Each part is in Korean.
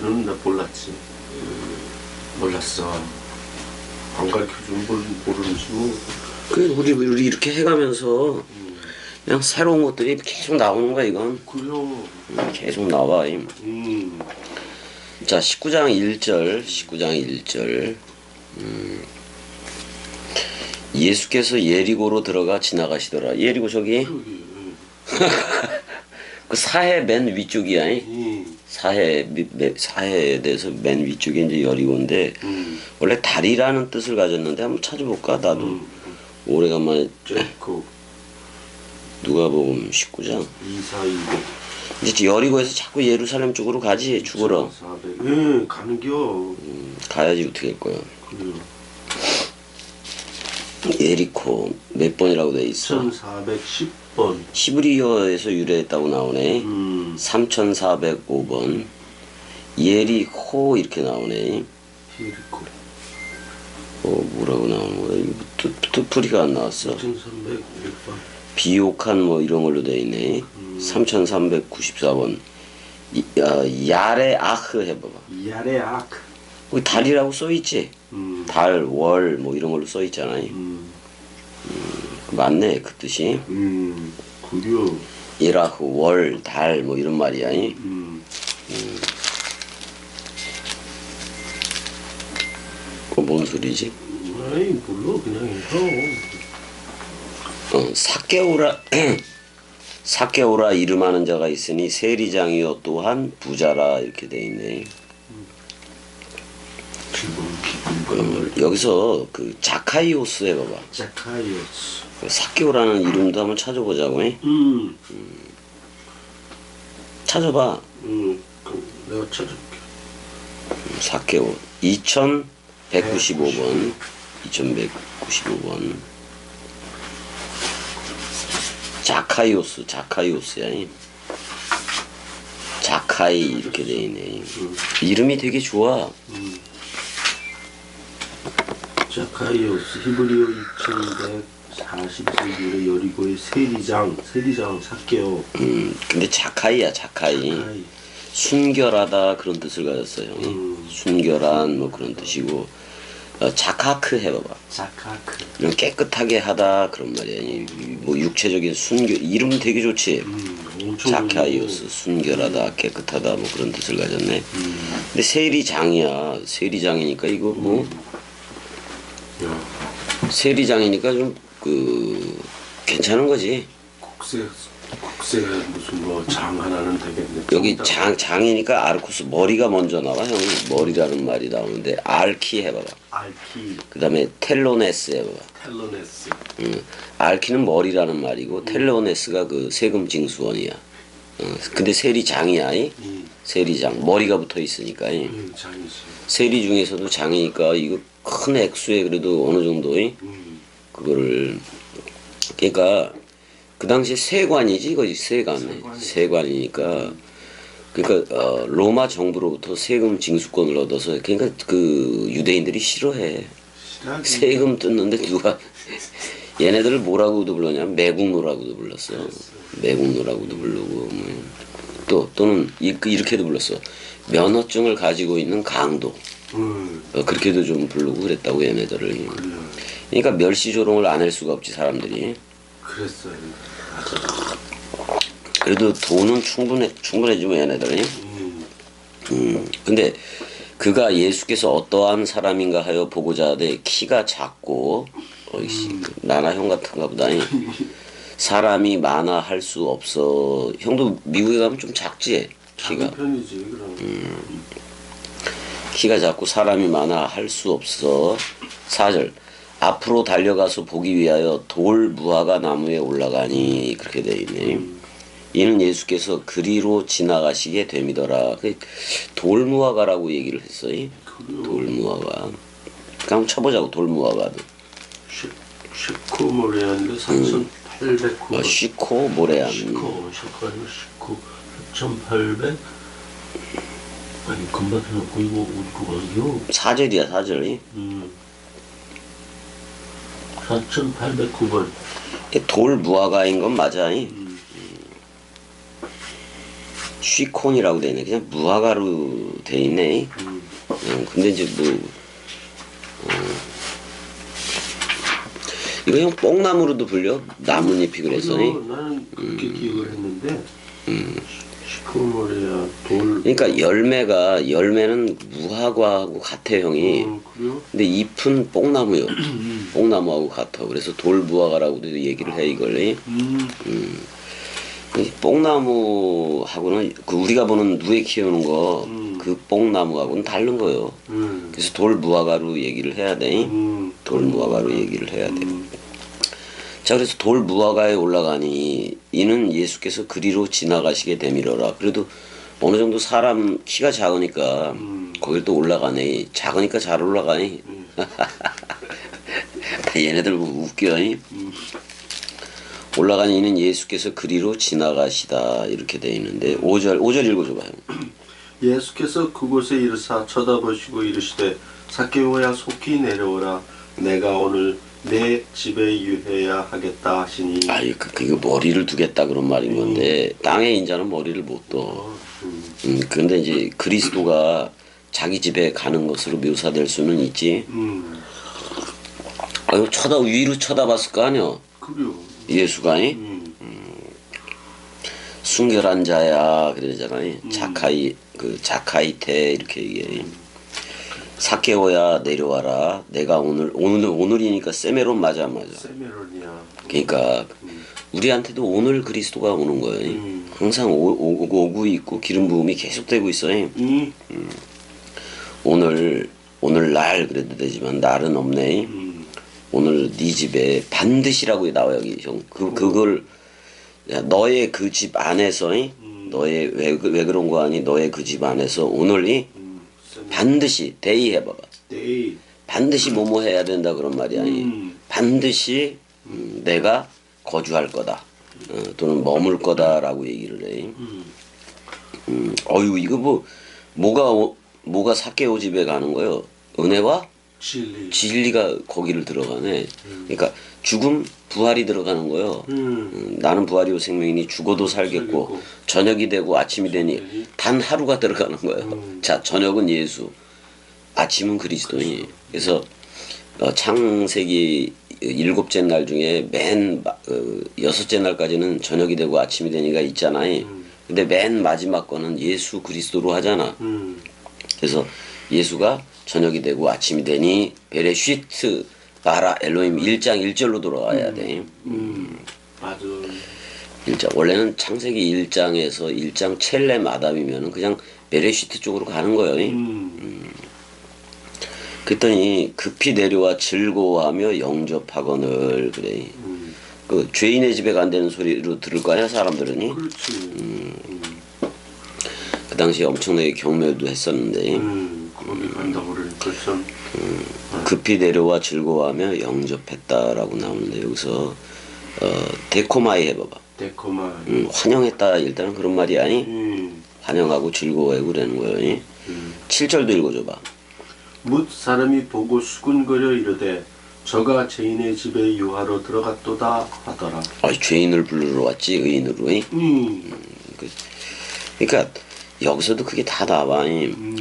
그거는 나 몰랐지. 몰랐어. 안 가르쳐주면 모르는지 뭐. 우리 이렇게 해가면서 그냥 새로운 것들이 계속 나오는 거야 이건. 그래요. 계속 나와. 자 19장 1절 예수께서 예리고로 들어가 지나가시더라. 예리고 저기 그 사해 맨 위쪽이야. 사해에 대해서 맨 위쪽이 이제 여리고인데 원래 다리라는 뜻을 가졌는데 한번 찾아볼까? 나도 오래간만에 누가복음 19장 242 이제 여리고에서 자꾸 예루살렘 쪽으로 가지 죽으러. 400. 가는겨. 가야지 어떻게 할 거야. 그래요. 예리코 몇 번이라고 돼 있어? 1410번. 히브리어에서 유래했다고 나오네. 3405번. 예리코 이렇게 나오네. 예리코. 뭐라고 나오는 거야? 이거 뜻풀이가 안 나왔어. 2300번. 비옥한 뭐 이런 걸로 돼 있네. 3394번. 야레 아흐 해봐봐. 야레 아크. 거기 달이라고 써 있지. 달, 월 뭐 이런 걸로 써 있잖아. 맞네 그 뜻이. 그려. 이라흐 월, 달 뭐 이런 말이야. 뭔 소리지? 아이 몰라 그냥 해요. 사케오라 사케오라 이름하는 자가 있으니 세리장이요 또한 부자라 이렇게 돼 있네. 여기서 그 자카이오스 해봐봐. 자카이오스. 사케오라는 이름도 한번 찾아보자고. 찾아봐. 내가 찾아볼게. 사케오 2195번 2195번 자카이오스야. 자카이 이렇게 돼 있네. 이름이 되게 좋아. 자카이오스 히브리어 2140세기의 여리고의 세리장 사케오. 근데 자카이야 자카이. 순결하다 그런 뜻을 가졌어요. 순결한 뭐 그런 뜻이고 자카크 해봐봐. 자카크. 이런 깨끗하게 하다 그런 말이야. 뭐 육체적인 순결 이름 되게 좋지. 자카이오스 순결하다 깨끗하다 뭐 그런 뜻을 가졌네. 근데 세리장이야. 세리장이니까 이거 뭐 세리장이니까 좀 그 괜찮은 거지. 국세 무슨 뭐 장 하나는 되겠네. 여기 장이니까 아르코스 머리가 먼저 나와. 형 머리라는 말이 나오는데 알키 해봐봐. 알키. 그 다음에 텔로네스 해봐봐. 텔로네스. 알키는 머리라는 말이고 텔로네스가 그 세금 징수원이야. 근데 세리장이야. 세리장 머리가 붙어 있으니까. 장이지. 세리 중에서도 장이니까 이거 큰 액수에 그래도 어느 정도 그거를 그러니까 그 당시에 세관이지 이거지. 세관이니까 그러니까 로마 정부로부터 세금 징수권을 얻어서 그러니까 그 유대인들이 싫어해. 세금 뜯는데 누가 얘네들을 뭐라고도 불렀냐면 매국노라고도 불렀어. 매국노라고도 부르고 또는 이렇게도 불렀어. 면허증을 가지고 있는 강도. 그렇게도 좀 부르고 그랬다고 얘네들을. 그러니까 멸시조롱을 안 할 수가 없지 사람들이. 그랬어요. 그래도 돈은 충분해지고 얘네들이. 근데 그가 예수께서 어떠한 사람인가 하여 보고자 하되 키가 작고 나나 형 같은가 보다. 사람이 많아 할 수 없어. 형도 미국에 가면 좀 작지 키가. 편이지 그럼. 키가 작고 사람이 많아 할 수 없어. 4절 앞으로 달려가서 보기 위하여 돌 무화과 나무에 올라가니 그렇게 돼 있네. 이는 예수께서 그리로 지나가시게 됨이더라. 돌 무화과라고 얘기를 했어. 돌 무화과. 그냥 쳐보자고 돌 무화과도. 시코 모레안데 4,800. 시코 모레안. 시코 4,800. 아니 금방 해놓고 이거 어디 거기요? 4절이야 4절이. 4,809번. 돌 무화과인 건 맞아. 쉬콘이라고 돼 있네. 그냥 무화과로 돼 있네. 근데 이제 뭐 이거 형 뽕나무로도 불려? 나뭇잎이 그래서. 나는 그렇게 기억을 했는데 시커머리야 돌. 그러니까 열매는 무화과하고 같아 형이. 그래요? 근데 잎은 뽕나무요. 뽕나무하고 같아. 그래서 돌무화과라고도 얘기를 해 이걸. 이 뽕나무하고는 그 우리가 보는 누에 키우는 거 그 뽕나무하고는 다른 거요. 그래서 돌무화과로 얘기를 해야 돼. 돌무화과로 얘기를 해야 돼. 자, 그래서 돌무화과에 올라가니 이는 예수께서 그리로 지나가시게 되밀어라. 그래도 어느 정도 사람 키가 작으니까 거길 또 올라가네. 작으니까 잘 올라가니. 얘네들 웃겨. 올라가니 이는 예수께서 그리로 지나가시다 이렇게 돼 있는데 5절 읽어줘봐요. 예수께서 그곳에 이르사 쳐다보시고 이르시되 삭개오야 속히 내려오라 내가 오늘 내 집에 유해야 하겠다 하시니. 아이 그거 머리를 두겠다 그런 말인 건데 땅의 인자는 머리를 못 둬. 근데 이제 그리스도가 자기 집에 가는 것으로 묘사될 수는 있지. 아유 위로 쳐다봤을 거 아니야. 그래요. 예수가 순결한 자야 그러잖아요. 자카이테 이렇게 얘기해. 삭개오야 내려와라. 내가 오늘이니까 세메론 맞아 안 맞아? 세메론이야. 그러니까 우리한테도 오늘 그리스도가 오는 거예요. 항상 오고 있고 기름 부음이 계속되고 있어요. 오늘날 그래도 되지만 날은 없네. 오늘 네 집에 반드시라고 나와 여기 형. 그걸 너의 그 집 안에서 너의 왜 그런 거 아니? 너의 그 집 안에서 오늘이 반드시 데이 해봐봐. 데이. 반드시 뭐뭐 해야 된다 그런 말이야. 반드시 내가 거주할 거다. 또는 머물 거다라고 얘기를 해. 어유 이거 뭐가 삭개오 집에 가는 거요? 은혜와 진리가 거기를 들어가네. 그러니까 죽음 부활이 들어가는 거요. 나는 부활이요 생명이니 죽어도 살겠고 저녁이 되고 아침이 되니 단 하루가 들어가는 거예요. 자, 저녁은 예수, 아침은 그리스도니. 그래서 창세기 7째 날 중에 맨 6째 날까지는 저녁이 되고 아침이 되니가 있잖아요. 근데 맨 마지막 거는 예수 그리스도로 하잖아. 그래서 예수가 저녁이 되고 아침이 되니 베레시트 바라 엘로힘 1장 1절로 돌아와야 돼. 맞아. 1장 원래는 창세기 1장에서 1장 첼렘 아담이면은 그냥 베레시트 쪽으로 가는 거예요. 그랬더니 급히 내려와 즐거워하며 영접하거늘 그래. 그 죄인의 집에 간다는 소리로 들을 거 아니야 사람들은. 그렇지. 그 당시에 엄청나게 경멸도 했었는데. 거기 간다고 그러니까 참. 급히 내려와 즐거워하며 영접했다라고 나오는데 여기서 데코마이 해봐봐. 데코마이. 환영했다 일단은 그런 말이 아니. 환영하고 즐거워하고 그러는 거예요. 7절도 읽어줘봐. 뭇 사람이 보고 수군거려 이르되 저가 죄인의 집에 유하러 들어갔도다 하더라. 죄인을 부르러 왔지 의인으로. 그러니까 여기서도 그게 다 나와.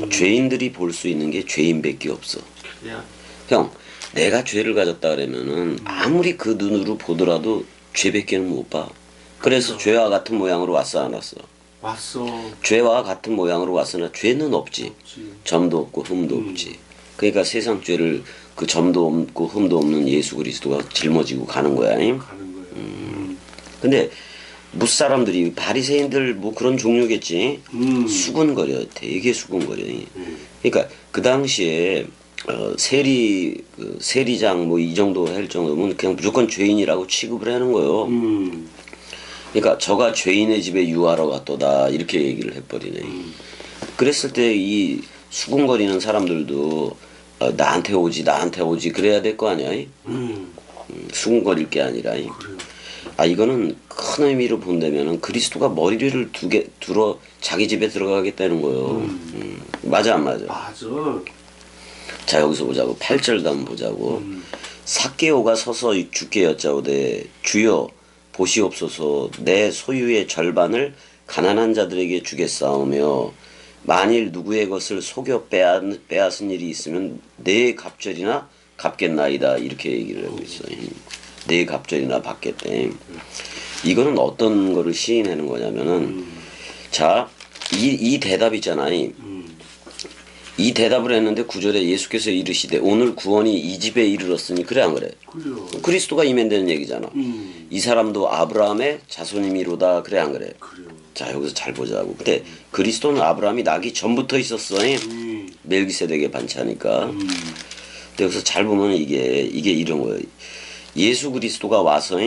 죄인들이 볼 수 있는 게 죄인밖에 없어. 그래야. 형, 내가 죄를 가졌다 그러면은 아무리 그 눈으로 보더라도 죄밖에는 못 봐. 그래서 죄와 같은 모양으로 왔어 안 왔어? 왔어. 죄와 같은 모양으로 왔으나 죄는 없지. 점도 없고 흠도 없지. 그러니까 세상 죄를 그 점도 없고 흠도 없는 예수 그리스도가 짊어지고 가는 거야. 가는 거야. 근데 무사람들이 바리새인들 뭐 그런 종류겠지. 수군거려. 되게 수군거려. 그러니까 그 당시에 세리장 뭐 이 정도 할 정도면 그냥 무조건 죄인이라고 취급을 하는 거예요. 그러니까 저가 죄인의 집에 유하러 갔도다 이렇게 얘기를 해버리네. 그랬을 때 이 수군거리는 사람들도 나한테 오지 그래야 될 거 아니야. 수군거릴 게 아니라. 이거는 큰 의미로 본다면은 그리스도가 머리를 들어 자기 집에 들어가겠다는 거예요. 맞아 안 맞아? 맞아. 자 여기서 보자고. 8절도 한번 보자고. 삭개오가 서서 주께 여짜오되 주여 보시옵소서 내 소유의 절반을 가난한 자들에게 주겠사오며 만일 누구의 것을 속여 빼앗은 일이 있으면 내 갑절이나 갚겠나이다 이렇게 얘기를 하고 있어요. 내 갑절이나 받겠대. 이거는 어떤 거를 시인하는 거냐면은 자, 이 대답 있잖아요. 이 대답을 했는데 구절에 예수께서 이르시되 오늘 구원이 이 집에 이르렀으니 그래 안 그래? 그래요. 그리스도가 임한다는 얘기잖아. 이 사람도 아브라함의 자손임이로다 그래 안 그래? 그래요. 자 여기서 잘 보자고. 근데 그리스도는 아브라함이 나기 전부터 있었어. 멜기세덱의 반차니까. 근데 여기서 잘 보면 이게 이런 거예요. 예수 그리스도가 와서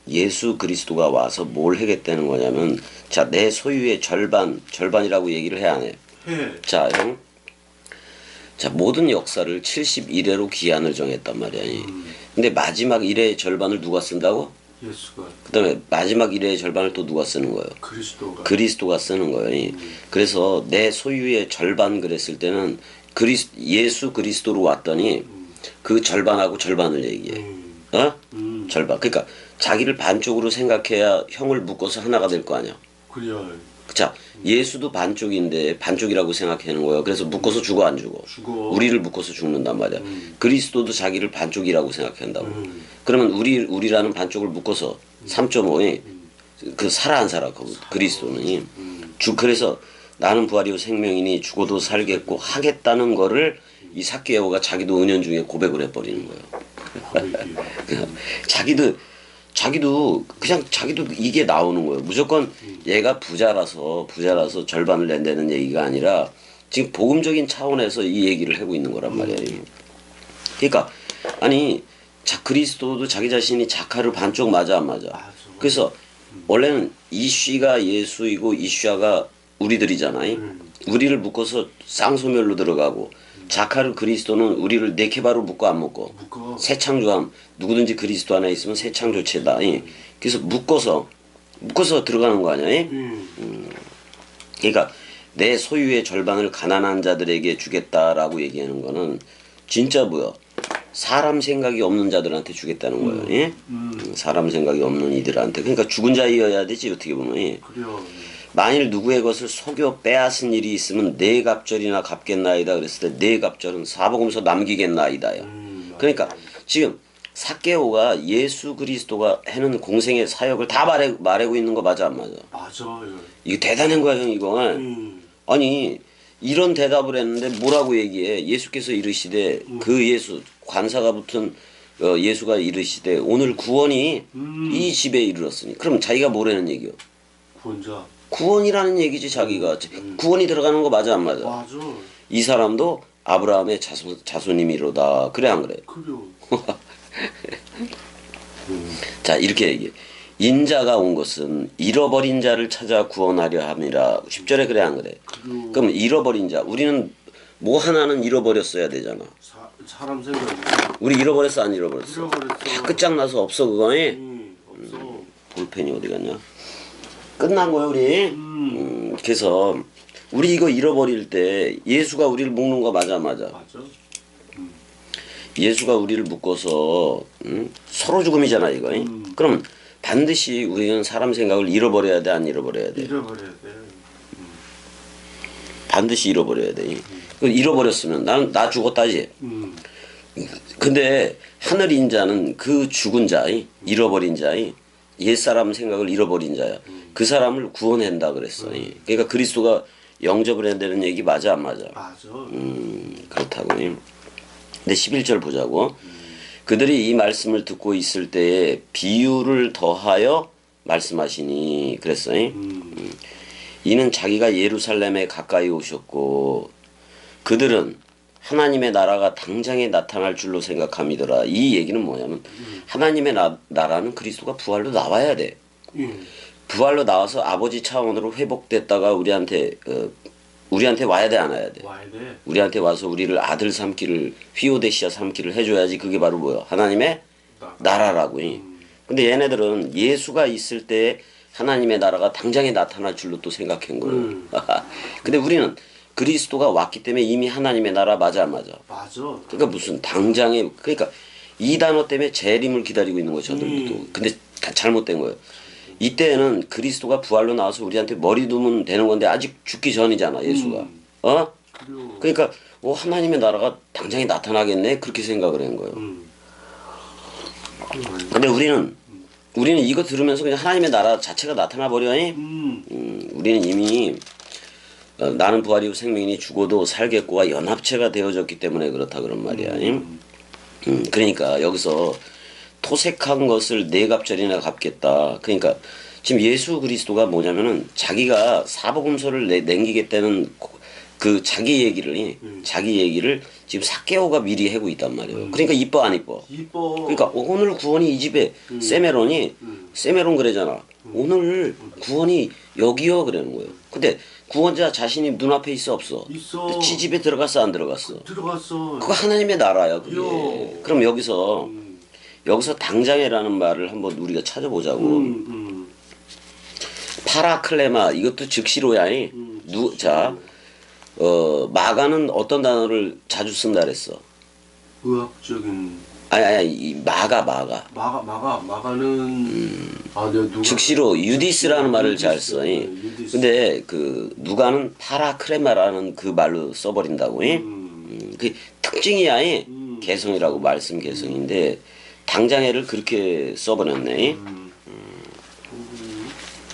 예수 그리스도가 와서 뭘 하겠다는 거냐면 자 내 소유의 절반이라고 얘기를 해야 안 해? 해. 자 형. 자 모든 역사를 71회로 기한을 정했단 말이야. 근데 마지막 1회의 절반을 누가 쓴다고? 예수가. 그 다음에 마지막 1회의 절반을 또 누가 쓰는 거예요? 그리스도가 쓰는 거예요. 그래서 내 소유의 절반 그랬을 때는 예수 그리스도로 왔더니 그 절반하고 절반을 얘기해. 어? 절반. 그러니까 자기를 반쪽으로 생각해야 형을 묶어서 하나가 될 거 아니야. 그래요. 자, 예수도 반쪽인데 반쪽이라고 생각하는 거예요. 그래서 묶어서 죽어 안 죽어? 죽어. 우리를 묶어서 죽는단 말이야. 그리스도도 자기를 반쪽이라고 생각한다고. 그러면 우리라는 반쪽을 묶어서 3.5에 그 살아 안 살아 그리스도는 그래서 나는 부활이요 생명이니 죽어도 살겠고 하겠다는 거를 이 삭개오가 자기도 은연중에 고백을 해버리는 거예요. 자기도 그냥 자기도 이게 나오는 거예요. 무조건 얘가 부자라서 절반을 낸다는 얘기가 아니라 지금 복음적인 차원에서 이 얘기를 하고 있는 거란 말이에요. 그러니까 아니 그리스도도 자기 자신이 자카를 반쪽 맞아 안 맞아? 그래서 원래는 이슈가 예수이고 이슈아가 우리들이잖아요. 우리를 묶어서 쌍소멸로 들어가고 자카르 그리스도는 우리를 네케바로 묶어 안 묶어? 새 창조함. 누구든지 그리스도 안에 있으면 새 창조체다. 그래서 묶어서 들어가는 거 아니야? 그러니까 내 소유의 절반을 가난한 자들에게 주겠다라고 얘기하는 거는 진짜 뭐야? 사람 생각이 없는 자들한테 주겠다는 거예요. 사람 생각이 없는 이들한테. 그러니까 죽은 자이어야 되지 어떻게 보면. 그래요. 만일 누구의 것을 속여 빼앗은 일이 있으면 네 갑절이나 갚겠나이다 그랬을 때 네 갑절은 사복음서 남기겠나이다야. 그러니까 지금 삭개오가 예수 그리스도가 하는 공생의 사역을 다 말하고 있는 거 맞아 안 맞아? 맞아요. 이거 대단한 거야 형 이거. 아니 이런 대답을 했는데 뭐라고 얘기해? 예수께서 이르시되 그 예수 관사가 붙은 예수가 이르시되 오늘 구원이 이 집에 이르렀으니 그럼 자기가 뭐라는 얘기요? 구원자. 구원이라는 얘기지 자기가. 구원이 들어가는 거 맞아 안 맞아? 맞아. 이 사람도 아브라함의 자손임이로다. 그래 안 그래? 그래요. 자 이렇게 얘기해. 인자가 온 것은 잃어버린 자를 찾아 구원하려 함이라. 10절에 그래 안 그래? 그럼 잃어버린 자. 우리는 뭐 하나는 잃어버렸어야 되잖아. 사람 생각이. 우리 잃어버렸어 안 잃어버렸어? 잃어버렸어. 다 끝장나서 없어 그거. 없어. 볼펜이 어디 갔냐? 끝난 거야 우리. 그래서 우리 이거 잃어버릴 때 예수가 우리를 묶는 거 맞아. 맞아. 예수가 우리를 묶어서 서로 죽음이잖아 이거. 그럼 반드시 우리는 사람 생각을 잃어버려야 돼 안 잃어버려야 돼? 잃어버려야 돼. 반드시 잃어버려야 돼. 잃어버렸으면 나 죽었다지. 근데 하늘 인자는 그 죽은 자, 잃어버린 자, 옛사람 생각을 잃어버린 자야. 그 사람을 구원한다 그랬어. 그러니까 그리스도가 영접을 한다는 얘기 맞아 안 맞아? 맞아. 그렇다고. 근데 11절 보자고. 그들이 이 말씀을 듣고 있을 때에 비유를 더하여 말씀하시니 그랬어. 이는 자기가 예루살렘에 가까이 오셨고 그들은 하나님의 나라가 당장에 나타날 줄로 생각함이더라. 이 얘기는 뭐냐면 하나님의 나라는 그리스도가 부활로 나와야 돼. 부활로 나와서 아버지 차원으로 회복됐다가 우리한테 와야 돼 안 와야 돼? 와야 돼. 우리한테 와서 우리를 아들 삼기를 휘오데시아 삼기를 해줘야지. 그게 바로 뭐야? 하나님의 나라라고. 근데 얘네들은 예수가 있을 때 하나님의 나라가 당장에 나타날 줄로 또 생각한 거예요. 근데 우리는 그리스도가 왔기 때문에 이미 하나님의 나라 맞아 안 맞아? 맞아. 그러니까 무슨 당장에 그러니까 이 단어 때문에 재림을 기다리고 있는 거죠 저들도. 근데 다 잘못된 거예요. 이때는 그리스도가 부활로 나와서 우리한테 머리 두면 되는 건데 아직 죽기 전이잖아 예수가. 어? 그래요. 그러니까 하나님의 나라가 당장에 나타나겠네 그렇게 생각을 한 거예요. 근데 우리는 이거 들으면서 그냥 하나님의 나라 자체가 나타나 버려니. 우리는 이미 나는 부활이고 생명이니 죽어도 살겠고가 연합체가 되어졌기 때문에 그렇다 그런 말이야. 그러니까 여기서 토색한 것을 네 갑절이나 갚겠다. 그러니까 지금 예수 그리스도가 뭐냐면은 자기가 사복음서를 남기겠다는 그 자기 얘기를 지금 삭개오가 미리 하고 있단 말이에요. 그러니까 이뻐 안 이뻐? 이뻐. 그러니까 오늘 구원이 이 집에 세메론 그러잖아. 오늘 구원이 여기요 그러는 거예요. 근데 구원자 자신이 눈앞에 있어 없어? 있어. 근데 지 집에 들어갔어 안 들어갔어? 들어갔어. 그거 하나님의 나라야 그게. 요. 그럼 여기서 당장이라는 말을 한번 우리가 찾아보자고. 파라클레마 이것도 즉시로야. 마가는 어떤 단어를 자주 쓴다 그랬어? 의학적인. 아니 이 마가는 내가 누가 즉시로 유디스라는 말을 잘 써. 유디스. 근데 그 누가는 파라크레마라는 그 말로 써버린다고. 그 특징이야. 개성이라고 말씀 개성인데 당장에를 그렇게 써버렸네.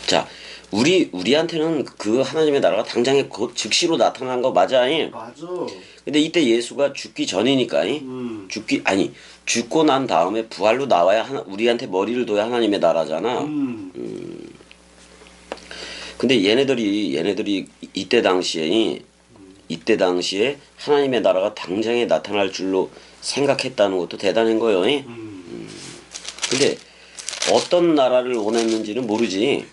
자, 우리한테는 그 하나님의 나라가 당장에 곧 즉시로 나타난 거 맞아. 맞아. 근데 이때 예수가 죽기 전이니까 죽고 난 다음에 부활로 나와야 우리한테 머리를 둬야 하나님의 나라잖아. 근데 얘네들이 이때 당시에 하나님의 나라가 당장에 나타날 줄로 생각했다는 것도 대단한 거예요. 근데 어떤 나라를 원했는지는 모르지.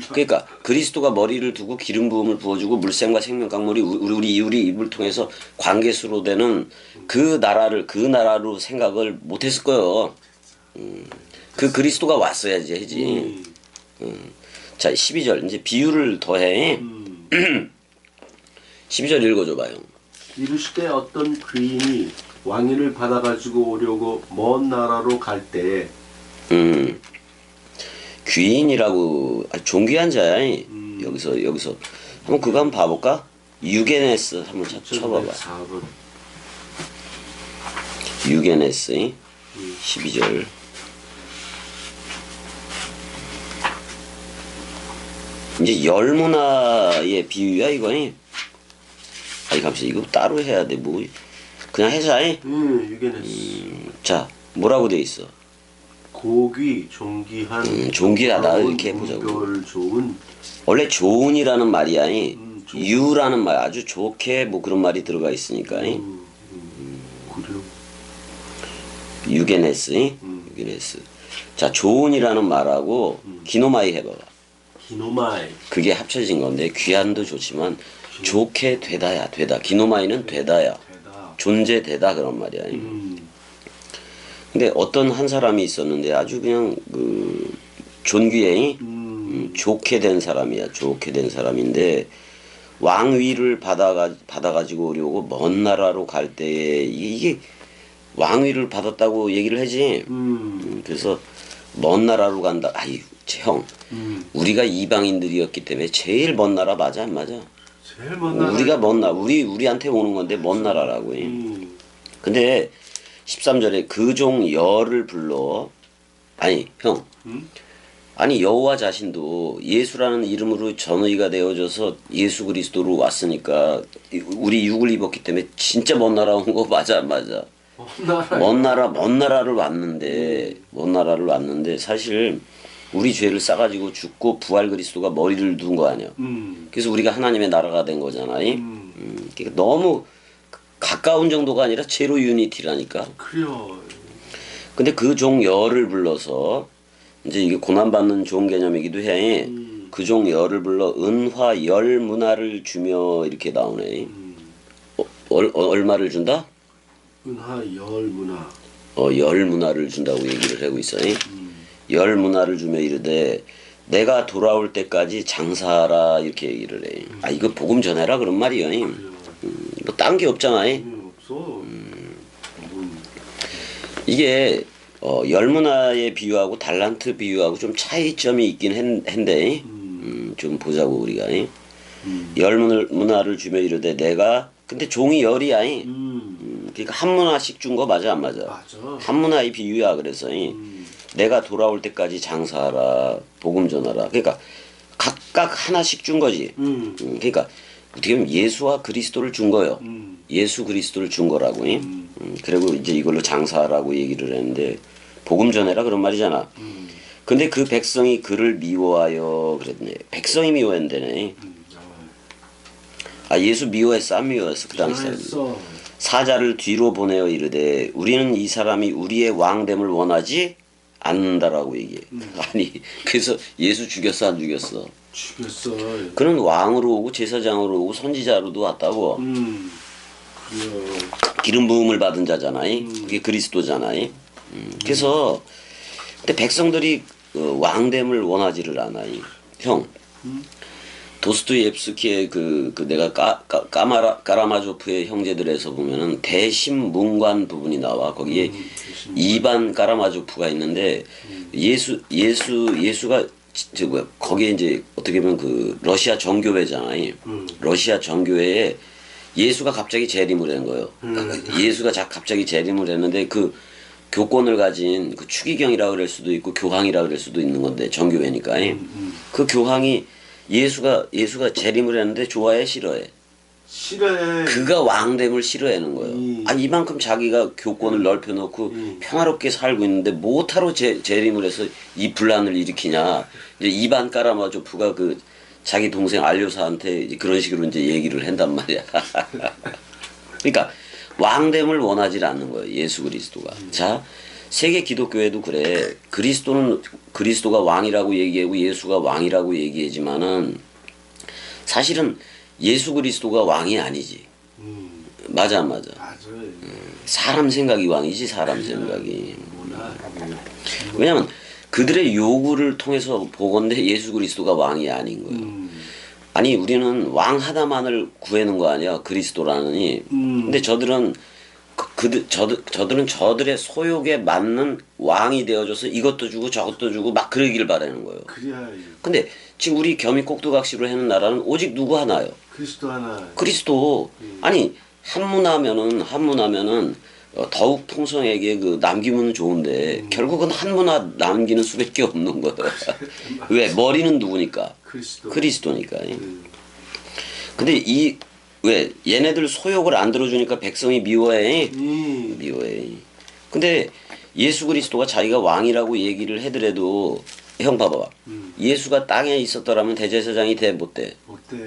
그러니까 그리스도가 머리를 두고 기름 부음을 부어주고 물샘과 생명 강물이 우리 입을 통해서 관계수로 되는 그 나라로 생각을 못했을 거예요. 그 그리스도가 왔어야지 하지. 자 12절 이제 비유를 더해. 12절 읽어줘봐요. 이르시되 어떤 귀인이 왕위를 받아가지고 오려고 먼 나라로 갈 때에 귀인이라고 존귀한 자야. 여기서 한번 그거 한번 봐볼까? 유게네스 한번 쳐봐봐. 4번. 유게네스 12절. 이제 열문화의 비유야 이거. 아니 갑자기 이거 따로 해야 돼 뭐. 그냥 해자. 유게네스. 자 뭐라고 돼 있어? 고귀, 존귀한, 존귀하다 이렇게 해보자고. 별 좋은. 원래 좋은이라는 말이야. 좋은. 유라는 말 아주 좋게 뭐 그런 말이 들어가 있으니까. 그래요. 유게네스. 자 좋은이라는 말하고 기노마이 해봐봐. 기노마이. 그게 합쳐진 건데 귀한도 좋지만 좋게 되다야 되다. 기노마이는 되다야. 존재되다 그런 말이야. 근데 어떤 한 사람이 있었는데 아주 그냥 그 존귀해. 좋게 된 사람이야. 좋게 된 사람인데 왕위를 받아가지고 오려고 먼 나라로 갈 때에 이게 왕위를 받았다고 얘기를 하지. 그래서 먼 나라로 간다. 아이 형, 우리가 이방인들이었기 때문에 제일 먼 나라 맞아 안 맞아? 제일 먼 나라. 우리가 먼 나라, 우리한테 오는 건데 먼 나라라고. 근데 13절에 그 종 여를 불러. 아니 형, 아니 여호와 자신도 예수라는 이름으로 전의가 되어져서 예수 그리스도로 왔으니까 우리 육을 입었기 때문에 진짜 먼 나라 온 거 맞아 안 맞아? 먼 나라를 왔는데 사실 우리 죄를 싸가지고 죽고 부활 그리스도가 머리를 둔 거 아니야. 그래서 우리가 하나님의 나라가 된 거잖아. 그러니까 너무 가까운 정도가 아니라 제로 유니티라니까. 그래요. 근데 그 종 여를 불러서 이제 이게 고난받는 종 개념이기도 해. 그 종 여를 불러 은화 열 문화를 주며 이렇게 나오네. 얼마를 준다? 은하 열 문화. 열 문화를 준다고 얘기를 하고 있어. 열 문화를 주며 이르되 내가 돌아올 때까지 장사하라 이렇게 얘기를 해. 아 이거 복음 전해라 그런 말이야. 뭐 딴 게 없잖아. 없어. 이게 열문화의 비유하고 달란트 비유하고 좀 차이점이 있긴 한데 좀 보자고 우리가. 열문화를 주며 이르되 내가 근데 종이 열이야. 그러니까 한 문화씩 준 거 맞아 안 맞아? 맞아. 한 문화의 비유야. 그래서 내가 돌아올 때까지 장사하라 복음 전하라. 그러니까 각각 하나씩 준 거지. 그러니까 어떻게 보면 예수와 그리스도를 준 거요. 예수 그리스도를 준 거라고. 그리고 이제 이걸로 장사하라고 얘기를 했는데 복음 전해라 그런 말이잖아. 근데 그 백성이 그를 미워하여 그랬네. 백성이 미워한다네. 아 예수 미워했어 안 미워했어 그 당시 사람들. 했어. 사자를 뒤로 보내어 이르되 우리는 이 사람이 우리의 왕됨을 원하지 않는다라고 얘기해. 아니 그래서 예수 죽였어 안 죽였어? 죽였어. 그는 왕으로 오고 제사장으로 오고 선지자로도 왔다고. 그래요. 기름 부음을 받은 자잖아요. 그게 그리스도잖아요. 그래서 근데 백성들이 왕됨을 원하지를 않아요. 형. 도스토옙스키의 그 내가 까라마조프의 형제들에서 보면은 대신문관 부분이 나와. 거기에 이반 까라마조프가 있는데 예수가 거기에 이제 어떻게 보면 그 러시아 정교회잖아요. 러시아 정교회에 예수가 갑자기 재림을 한 거예요. 예수가 갑자기 재림을 했는데 그 교권을 가진 그 추기경이라 그럴 수도 있고 교황이라 그럴 수도 있는 건데 정교회니까. 그 교황이 예수가 재림을 했는데 좋아해 싫어해? 싫어해. 그가 왕됨을 싫어하는 거예요. 아니 이만큼 자기가 교권을 넓혀놓고 평화롭게 살고 있는데 뭐하러 재림을 해서 이 분란을 일으키냐. 이제 이반 까라마조프가 그 자기 동생 알료사한테 그런 식으로 이제 얘기를 한단 말이야. 그러니까 왕됨을 원하지 않는 거예요. 예수 그리스도가. 자, 세계 기독교회도 그래. 그리스도가 왕이라고 얘기하고 예수가 왕이라고 얘기하지만은 사실은 예수 그리스도가 왕이 아니지. 맞아 안 맞아? 맞아. 사람 생각이 왕이지 사람 생각이. 왜냐면 그들의 요구를 통해서 보건대 예수 그리스도가 왕이 아닌 거예요. 아니 우리는 왕 하나만을 구하는 거 아니야 그리스도라느니. 근데 저들은 저들은 저들의 소욕에 맞는 왕이 되어줘서 이것도 주고 저것도 주고 막 그러길 바라는 거예요. 그래야 근데 지금 우리 겸이 꼭두각시로 하는 나라는 오직 누구 하나요? 그리스도 하나. 그리스도. 아니 한문하면은 더욱 풍성하게 그 남기면 좋은데 결국은 한문화 남기는 수밖에 없는 거예요. 왜? 머리는 누구니까? 그리스도니까. 근데 왜 얘네들 소욕을 안 들어주니까 백성이 미워해. 미워해. 근데 예수 그리스도가 자기가 왕이라고 얘기를 해더라도 형 봐봐. 예수가 땅에 있었더라면 대제사장이 돼 못 돼? 못 돼.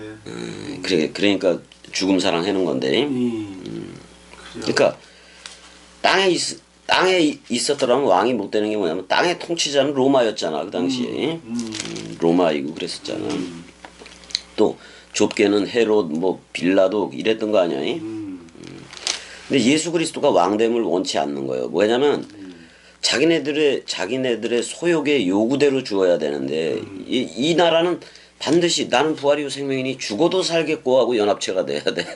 그러니까 죽음 사랑하는 건데. 그러니까 땅에 있었더라면 왕이 못 되는 게 뭐냐면 땅의 통치자는 로마였잖아 그 당시에. 로마이고 그랬었잖아. 또 좁게는 헤롯 뭐 빌라도 이랬던 거 아니야? 근데 예수 그리스도가 왕됨을 원치 않는 거예요. 뭐냐면 자기네들의 소욕의 요구대로 주어야 되는데 이 나라는 반드시 나는 부활이요 생명이니 죽어도 살겠고 하고 연합체가 돼야 돼.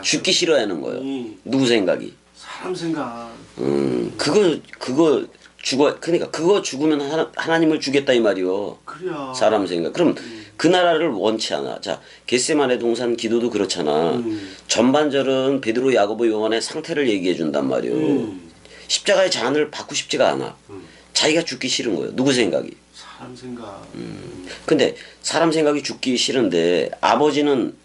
죽기 싫어하는 거예요. 누구 생각이? 사람 생각. 그거 그러니까 그거 죽으면 하나님을 주겠다 이 말이요. 그래야. 사람 생각. 그럼 그 나라를 원치 않아. 자, 겟세마네 동산 기도도 그렇잖아. 전반절은 베드로, 야고보, 요한의 상태를 얘기해 준단 말이요. 십자가의 잔을 받고 싶지가 않아. 자기가 죽기 싫은 거예요. 누구 생각이? 사람 생각. 근데 사람 생각이 죽기 싫은데 아버지는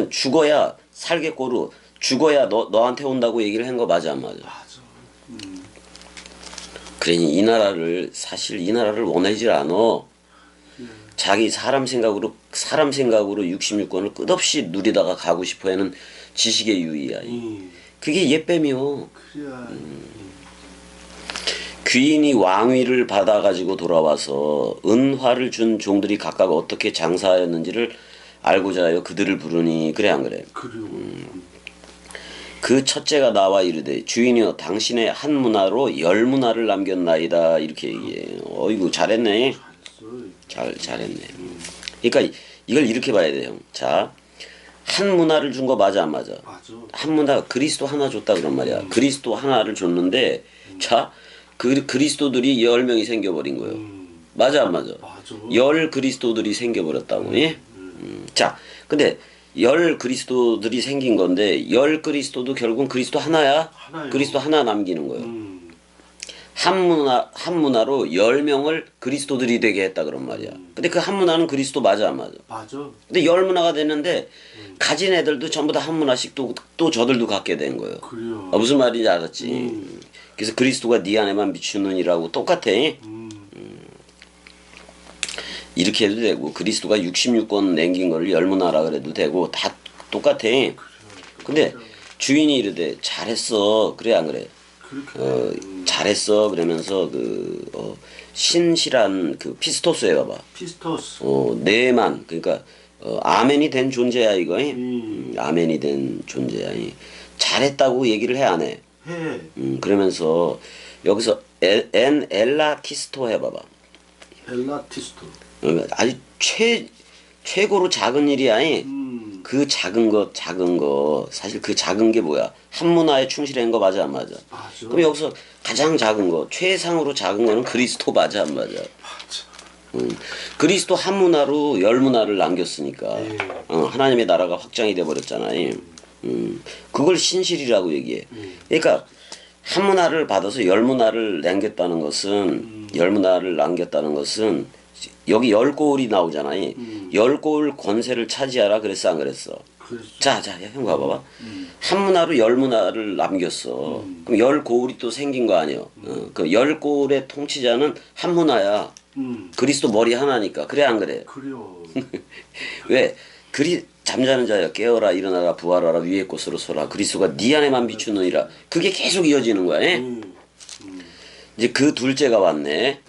죽어야 살겠고로 죽어야 너한테 온다고 얘기를 한 거 맞아 안 맞아? 맞아. 그러니 사실 이 나라를 원하지 않아. 자기 사람 생각으로 66권을 끝없이 누리다가 가고 싶어하는 지식의 유의야. 그게 옛뱀이요. 그래야. 귀인이 왕위를 받아가지고 돌아와서 은화를 준 종들이 각각 어떻게 장사하였는지를 알고자 하여 그들을 부르니 그래 안 그래? 그리고. 그 첫째가 나와 이르되 주인이여 당신의 한 문화로 10문화를 남겼나이다 이렇게 얘기해. 어이구 잘했네. 잘했네. 그러니까 이걸 이렇게 봐야 돼요. 자, 한 문화를 준 거 맞아 안 맞아? 맞아. 한 문화 그리스도 하나 줬다 그런 말이야. 그리스도 하나를 줬는데 자 그리스도들이 10명이 생겨버린 거예요. 맞아 안 맞아? 맞아. 10 그리스도들이 생겨버렸다고. 예? 자, 근데 10 그리스도들이 생긴 건데 10 그리스도도 결국은 그리스도 하나야. 하나요. 그리스도 하나 남기는 거예요. 한 문화로 10명을 그리스도들이 되게 했다 그런 말이야. 근데 그 한 문화는 그리스도 맞아 안 맞아? 맞아. 근데 10문화가 됐는데 가진 애들도 전부 다 한 문화씩 또 저들도 갖게 된 거예요. 그래요. 무슨 말인지 알았지? 그래서 그리스도가 네 안에만 비추느니라고 똑같아. 이렇게 해도 되고 그리스도가 66권 남긴 걸 10문화라 그래도 되고 다 똑같아. 근데 주인이 이르되 잘했어. 그래 안 그래? 그렇게. 잘했어 그러면서 신실한 그 피스토스에 봐봐. 피스토스. 내만 그러니까 아멘이 된 존재야 이거. 아멘이 된 존재야. 잘했다고 얘기를 해 안 해? 해. 그러면서 여기서 엔 엘라티스토 해봐봐. 엘라티스토. 아주 최고로 작은 일이야. 그 작은 거 사실 그 작은 게 뭐야? 한 문화에 충실한 거 맞아 안 맞아? 맞아. 그럼 여기서 가장 작은 거 최상으로 작은 거는 그리스도 맞아 안 맞아? 맞아. 그리스도 한 문화로 10문화를 남겼으니까 예. 하나님의 나라가 확장이 돼 버렸잖아요. 그걸 신실이라고 얘기해. 그러니까 한 문화를 받아서 10문화를 남겼다는 것은 10문화를 남겼다는 것은 여기 10골이 나오잖아요. 10골 권세를 차지하라 그랬어 안 그랬어? 그렇지. 자, 형 봐봐봐. 한 문화로 10문화를 남겼어. 그럼 10골이 또 생긴 거 아니에요? 그 10골의 통치자는 한 문화야. 그리스도 머리 하나니까. 그래 안 그래? 그래요. 왜? 잠자는 자여 깨어라 일어나라 부활하라 위의 곳으로 서라 그리스도가 네 안에만 비추느니라. 그게 계속 이어지는 거야. 이제 그 둘째가 왔네.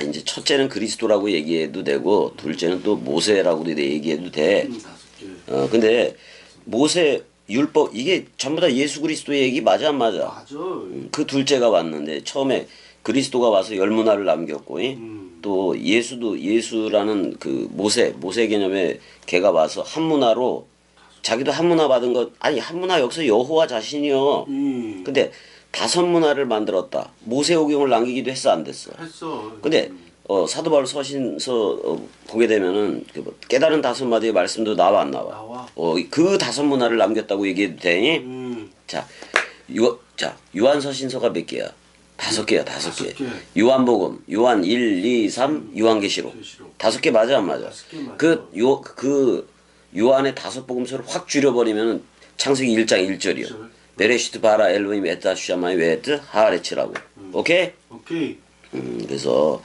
이제 첫째는 그리스도라고 얘기해도 되고 둘째는 또 모세라고도 얘기해도 돼. 5개. 근데 모세 율법 이게 전부 다 예수 그리스도의 얘기 맞아 안 맞아? 맞아. 그 둘째가 왔는데 처음에 그리스도가 와서 10문화를 남겼고 또 예수라는 그 모세 개념의 걔가 와서 한 문화로 자기도 한 문화 받은 것 한 문화 여기서 여호와 자신이요. 근데 5문화를 만들었다. 모세오경을 남기기도 했어 안 됐어? 했어. 근데 사도 바울 서신서 보게 되면은 그 깨달은 5마디의 말씀도 나와 안 나와? 나와. 그 5문화를 남겼다고 얘기해도 돼? 자 요한서신서가 몇 개야? 5개야, 5개. 5개. 요한복음, 요한 1, 2, 3, 요한계시록. 계시록. 5개 맞아 안 맞아? 5개 맞아. 그 요한의 5복음서를 확 줄여버리면 창세기 1장 1절이요. 베레시트 바라 엘로임 에타 슈아마이 웨트 하레츠라고. 오케이? 오케이. 그래서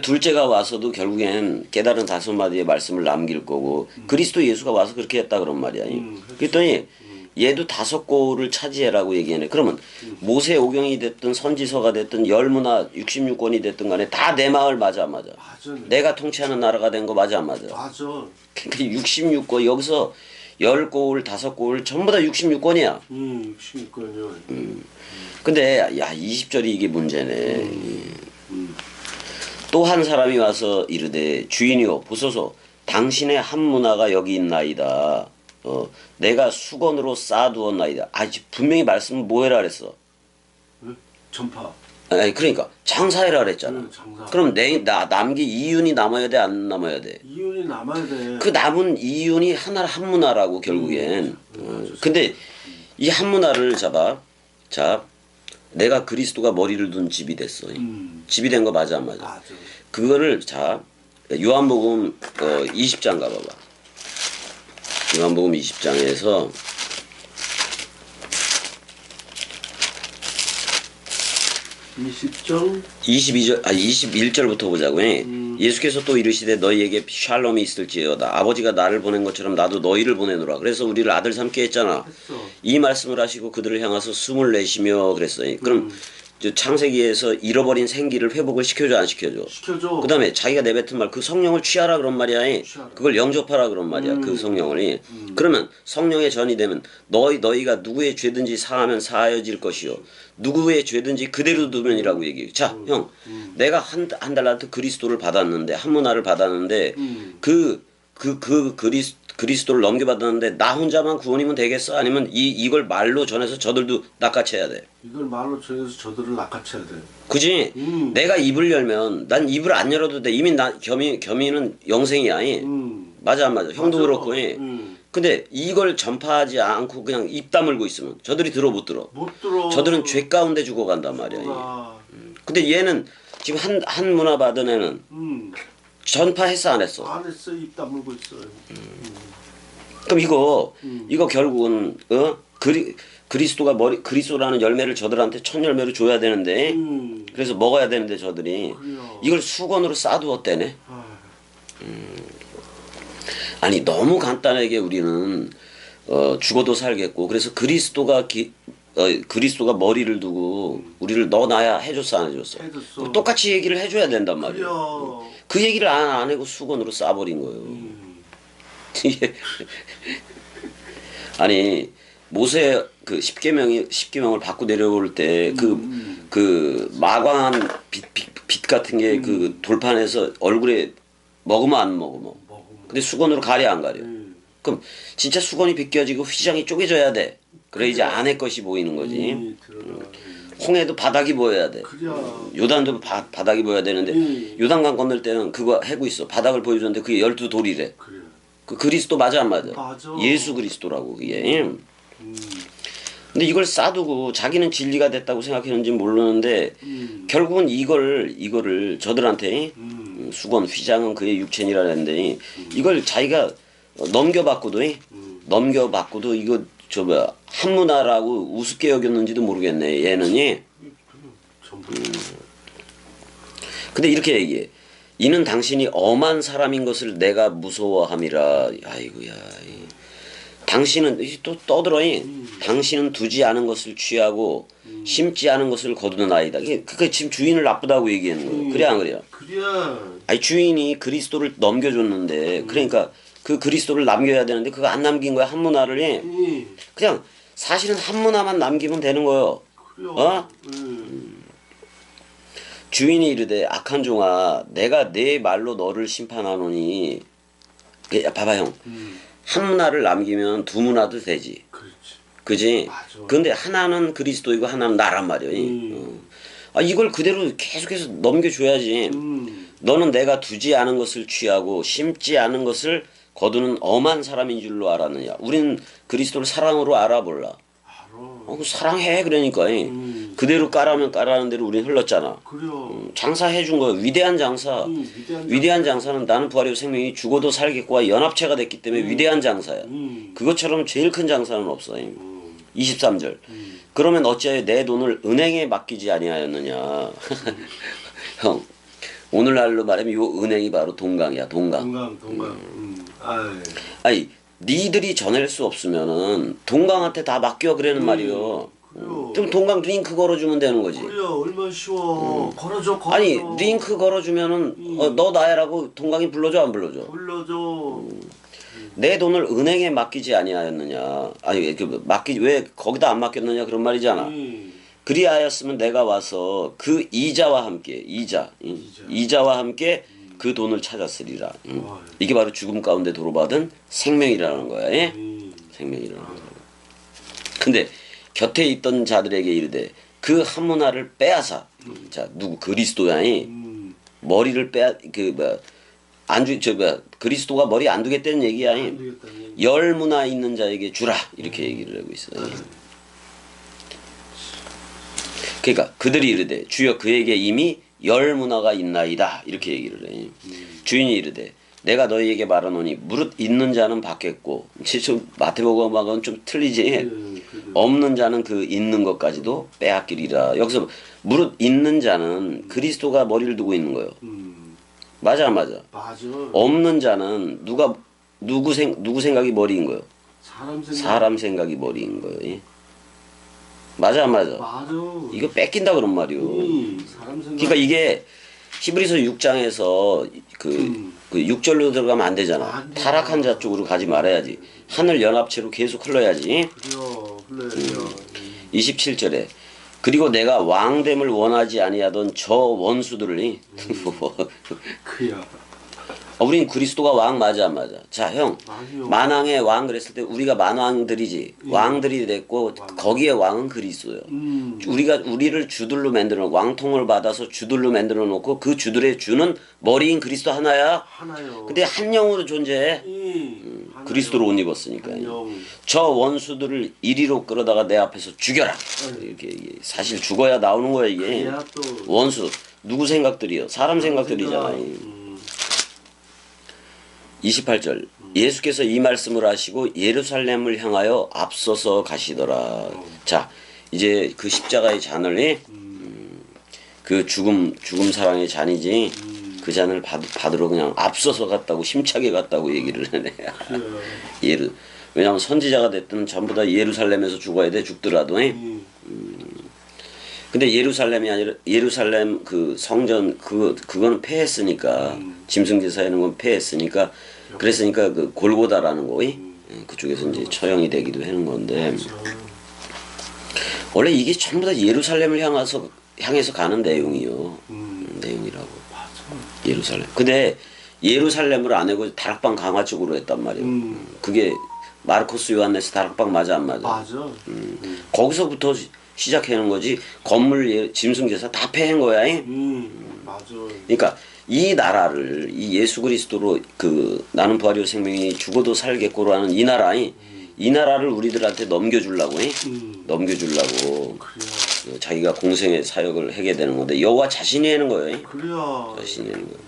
둘째가 와서도 결국엔 깨달은 5마디의 말씀을 남길 거고 그리스도 예수가 와서 그렇게 했다 그런 말이야. 그랬더니 얘도 5골을 차지해라고 얘기하네. 그러면 모세 오경이 됐든 선지서가 됐든 10문화 66권이 됐든 간에 다 내 마을 맞아 안 맞아? 맞아. 내가 통치하는 나라가 된 거 맞아 안 맞아? 맞아. 그러니까 66권 여기서 10골 5골 전부 다 66권이야. 66권이요. 근데 20절이 이게 문제네. 또 한 사람이 와서 이르되 주인이여 보소서 당신의 한 문화가 여기 있나이다. 내가 수건으로 쌓아두었나이다. 분명히 말씀은 뭐해라 그랬어? 전파. 그러니까 장사해라 그랬잖아. 장사. 그럼 남기 이윤이 남아야 돼 안 남아야 돼? 이윤이 남아야 돼. 그 남은 이윤이 한 문화라고 결국엔. 근데 이 한 문화를 잡아. 자, 내가 그리스도가 머리를 둔 집이 됐어. 집이 된 거 맞아 안 맞아? 맞아. 그거를 자 요한복음 20장 가봐봐. 요한복음 20장에서 20장 21절부터 보자고. 예수께서 또 이르시되 너희에게 샬롬이 있을지어다. 아버지가 나를 보낸 것처럼 나도 너희를 보내노라. 그래서 우리를 아들 삼게 했잖아. 했어. 이 말씀을 하시고 그들을 향해서 숨을 내쉬며 그랬어요. 그럼 창세기에서 잃어버린 생기를 회복을 시켜줘 안 시켜줘? 시켜줘. 그 다음에 자기가 내뱉은 말 그 성령을 취하라 그런 말이야. 취하라. 그걸 영접하라 그런 말이야. 그 성령을. 그러면 성령의 전이 되면 너희가 누구의 죄든지 사하면 사하여질 것이요 누구의 죄든지 그대로 두면이라고 얘기해. 자, 형, 내가 한 달란트 그리스도를 받았는데 한 문화를 받았는데 그 그리스도를 넘겨받았는데 나 혼자만 구원이면 되겠어? 아니면 이걸 말로 전해서 저들도 낚아채야 돼. 이걸 말로 전해서 저들을 낚아채야 돼. 그지? 내가 입을 열면 난 입을 안 열어도 돼. 이미 겸이는 영생이야. 맞아 안 맞아? 형도 맞아. 그렇고. 근데 이걸 전파하지 않고 그냥 입 다물고 있으면 저들이 들어 못 들어. 못 들어. 저들은 죄 가운데 죽어간단 말이야. 근데 얘는 지금 한 문화 받은 애는 전파했어 안 했어? 안 했어. 입 다물고 있어요. 그럼 이거 결국은 그리스도라는 열매를 저들한테 첫 열매로 줘야 되는데 그래서 먹어야 되는데 저들이 그래요. 이걸 수건으로 싸두었대네. 아, 아니 너무 간단하게 우리는 죽어도 살겠고 그래서 그리스도가 머리를 두고 우리를 너 나야 해줬어 안 해줬어? 해줬어. 똑같이 얘기를 해줘야 된단 말이야. 그래요. 그 얘기를 안 하고 수건으로 싸버린 거예요. 이게 아니 모세 그 십계명을 받고 내려올 때 그 마광한 빛 같은 게 그 돌판에서 얼굴에 먹으면 안 먹으면 근데 수건으로 가려 안 가려. 그럼 진짜 수건이 벗겨지고 휘장이 쪼개져야 돼. 그래 이제 안의 것이 보이는 거지. 홍해도 바닥이 보여야 돼. 그래요. 요단도 바닥이 보여야 되는데 요단강 건널 때는 그거 해고 있어. 바닥을 보여줬는데 그게 12돌이래. 그래요. 그 그리스도 맞아 안 맞아? 맞아. 예수 그리스도라고 그게. 근데 이걸 싸두고 자기는 진리가 됐다고 생각했는지 모르는데 결국은 이거를 저들한테 수건 휘장은 그의 육체니라는데 이걸 자기가 넘겨받고도 이거 저 뭐야 한문화라고 우습게 여겼는지도 모르겠네 얘는. 전부. 근데 이렇게 얘기해. 이는 당신이 엄한 사람인 것을 내가 무서워함이라. 아이고야. 당신은 또 떠들어. 당신은 두지 않은 것을 취하고 심지 않은 것을 거두는 아이다. 그게 지금 주인을 나쁘다고 얘기하는 거예요. 그래 안 그래요? 그래야. 아니 주인이 그리스도를 넘겨줬는데 그러니까 그 그리스도를 남겨야 되는데 그거 안 남긴 거야 한문화를. 그냥 사실은 한문화만 남기면 되는 거예요. 그래요. 어? 주인이 이르되 악한 종아 내가 내 말로 너를 심판하노니. 봐봐 형. 한문화를 남기면 두 문화도 되지. 그렇지. 그지? 맞아. 근데 하나는 그리스도이고 하나는 나란 말이야. 이걸 그대로 계속해서 넘겨줘야지. 너는 내가 두지 않은 것을 취하고 심지 않은 것을 거두는 엄한 사람인 줄로 알았느냐. 우리는 그리스도를 사랑으로 알아볼라. 알아. 사랑해 그러니까. 그대로 까라면 까라는 대로 우리는 흘렀잖아. 그래요. 장사해 준 거야. 위대한 장사. 위대한 장사는 나는 부활이고 생명이 죽어도 살겠고와 연합체가 됐기 때문에 위대한 장사야. 그것처럼 제일 큰 장사는 없어. 23절. 그러면 어찌하여 내 돈을 은행에 맡기지 아니하였느냐. 형 오늘날로 말하면 요 은행이 바로 동강이야. 동강. 아니 니들이 전할 수 없으면은 동강한테 다 맡겨 그러는 말이요. 그럼 동강 링크 걸어주면 되는 거지. 그래요. 얼마나 쉬워. 걸어줘. 아니 링크 걸어주면은 너 나야라고 동강이 불러줘 안 불러줘? 불러줘. 내 돈을 은행에 맡기지 아니하였느냐. 아니 왜 거기다 안 맡겼느냐 그런 말이잖아. 그리하였으면 내가 와서 그 이자와 함께 이자와 함께 그 돈을 찾았으리라. 이게 바로 죽음 가운데 도로받은 생명이라는 거야. 예? 생명이라는 거야. 근데 곁에 있던 자들에게 이르되 그 한문화를 빼앗아. 자 누구 그리스도야. 머리를 그리스도가 머리 안 두겠다는 얘기야. 열 문화 있는 자에게 주라 이렇게 얘기를 하고 있어요. 그러니까 그들이 이르되 주여 그에게 이미 열 문화가 있나이다 이렇게 얘기를 해. 주인이 이르되 내가 너희에게 말하노니 무릇 있는 자는 받겠고 좀 마태복음하고는 좀 틀리지. 없는 자는 그 있는 것까지도 빼앗기리라. 여기서 무릇 있는 자는 그리스도가 머리를 두고 있는 거예요. 맞아 안 맞아? 맞아. 없는 자는 누구 생각이 머리인 거예요? 사람 생각이 머리인 거예요. 예? 맞아 안 맞아? 맞아. 이거 뺏긴다 그런 말이요. 그러니까 이게 히브리서 6장에서 그 6절로 들어가면 안 되잖아. 안 돼. 타락한 자 쪽으로 가지 말아야지. 하늘 연합체로 계속 흘러야지. 그래요. 흘러야죠. 27절에 그리고 내가 왕됨을 원하지 아니하던 저 원수들을 그야. 우린 그리스도가 왕 맞아 안 맞아? 자, 형. 아니요. 만왕의 왕 그랬을 때 우리가 만왕들이지. 왕들이 됐고 거기에 왕은 그리스도예요. 우리를 주들로 만들어 왕통을 받아서 주들로 만들어 놓고 그 주들의 주는 머리인 그리스도 하나야. 하나요. 근데 한 영으로 존재해. 하나요. 그리스도로 옷 입었으니까. 한 영. 저 원수들을 이리로 끌어다가 내 앞에서 죽여라. 이렇게 이게 사실 죽어야 나오는 거야 이게. 그래야 또 원수 누구 생각들이요? 사람 생각들이잖아. 28절 예수께서 이 말씀을 하시고 예루살렘을 향하여 앞서서 가시더라. 자 이제 그 십자가의 잔을 그 죽음 사랑의 잔이지 그 잔을 받으러 그냥 앞서서 갔다고 힘차게 갔다고 얘기를 하네. 왜냐하면 선지자가 됐든 전부 다 예루살렘에서 죽어야 돼 죽더라도. 근데 예루살렘이 아니라 예루살렘 그 성전 그거는 폐했으니까 짐승제사하는 건 폐했으니까 그랬으니까 그 골고다라는 거 그쪽에서 이제 처형이 되기도 하는 건데 원래 이게 전부 다 예루살렘을 향해서 가는 내용이요. 내용이라고. 예루살렘. 근데 예루살렘을 안 하고 다락방 강화 쪽으로 했단 말이에요. 그게 마르코스 요한네스 다락방 맞아 안 맞아? 맞아. 거기서부터 시작하는 거지. 건물 짐승제사 다 폐한 거야. 맞아. 그러니까 이 나라를 이 예수 그리스도로 그 나는 부활이요 생명이 죽어도 살겠고로 하는 이 나라를 우리들한테 넘겨주려고 넘겨주려고 그래야. 자기가 공생의 사역을 하게 되는 건데 여호와 자신이 하는 거예요. 그래야. 자신이 하는 거예요.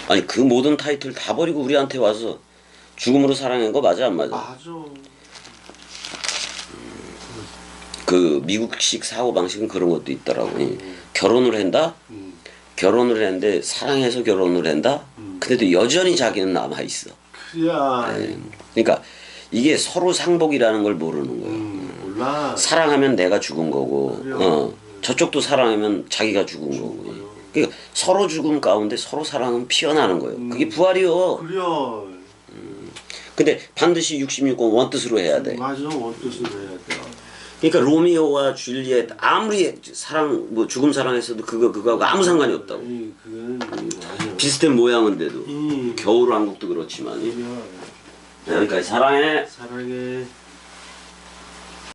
아니 그 모든 타이틀 다 버리고 우리한테 와서 죽음으로 사랑한 거 맞아 안 맞아? 맞아. 그 미국식 사고 방식은 그런 것도 있더라고. 결혼을 한다. 결혼을 했는데 사랑해서 결혼을 한다. 근데도 여전히 자기는 남아 있어. 그래야. 그러니까 이게 서로 상복이라는 걸 모르는 거예요. 몰라. 사랑하면 내가 죽은 거고, 그래요. 저쪽도 사랑하면 자기가 죽은 거고. 그러니까 서로 죽음 가운데 서로 사랑은 피어나는 거예요. 그게 부활이요. 그래야. 근데 반드시 66권 원뜻으로 해야 돼. 맞아. 원뜻으로 해야 돼. 그러니까 로미오와 줄리엣 아무리 사랑 뭐 죽음 사랑했어도 그거하고 아무 상관이 없다고. 그건 맞아. 비슷한 모양인데도 겨울 왕국도 그렇지만. 그래야. 여기까지 사랑해. 사랑해.